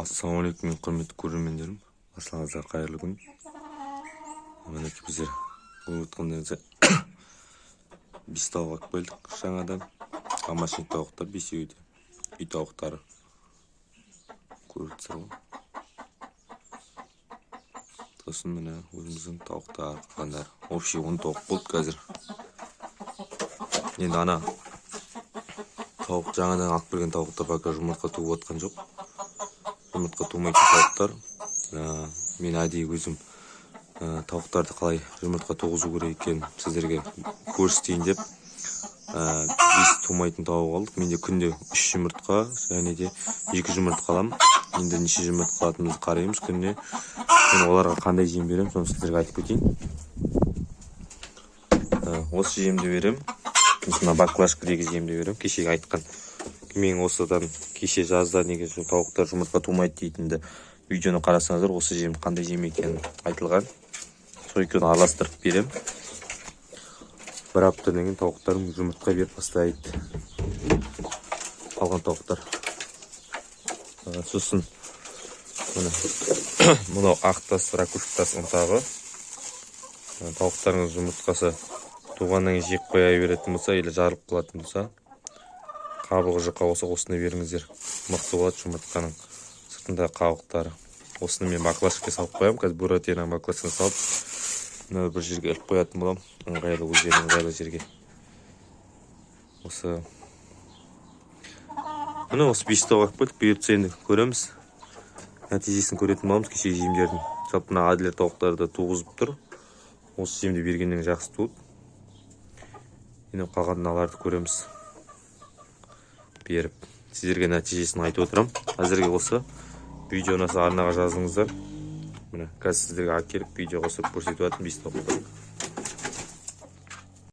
Ассалаумалейкум, құрметті көрермендерім. Аслаңызға қайырлы күн. Мінекей біздер өткенде бес тауық алып келдік жаңадан. Домашний тауықтар бесеуі де. Үй тауықтары. Көріп тұрсыз ғой. Сосын міне өзіміздің тауықтар қалғандар. Общий 10 тауық болды қазір. Енді ана тауық жаңадан алып келген тауықтар пока жұмыртқа туып отқан жоқ. Жұмыртқа тумайтын тауықтар. Мен әдейі өзім тауықтарды қалай жұмыртқа туғызу керек екенін сіздерге көрсетейін деп 5 тумайтын тауық алдық. Менде күнде 3 жұмыртқа және де 2 жұмыртқа аламын. Енді неше жұмыртқа алатынымызды қараймыз күнде. Мен оларға қандай жем беремін, соны сіздерге айтып кетейін. Осы жемді беремін. Мына баклажкадегі жемді беремін. Кешегі айтқан. Мен осыдан кеше жазда неге тауықтар жұмыртқа тумайды дейтінді видеоны қарасаңыздар, осы жем қандай жем екені айтылған. Сол екеуін араластырып берем. Бір аптадан кейін тауықтарым жұмыртқа беріп бастайды. Қалған тауықтар. Сосын мынау ақтас, ракушкас ұнтағы. Тауықтарыңыз жұмыртқасы туғаннан кейін жеп қоя беретін болса, или жарылып қалатын болса, қабығы жұқа болса, осыны беріңіздер. Мықты болады жұмыртқаның сыртында қабықтары. Осыны мен баклажкаға салып қоямын. Қазір буратинаның баклажкасына салып, бір жерге іліп қоятын боламын. Ыңғайлы, өздерінің ыңғайлы жерге. Міне осы 5 тауық келдік. Бұйыртса енді көреміз. Нәтижесін көретін боламыз кешегі жемдердің. Жалпы мына Адлер тауықтарды туғызып тұр. Осы жемді бергеннен жақсы туып. Енді қалған аларды көреміз. Беріп сіздерге нәтижесін айтып отырам. Әзірге осы видеоны арнаға жазыңыздар. Міне қазір сіздерге әкеліп видео қосып көрсетіп жатырмын 5 тауықты.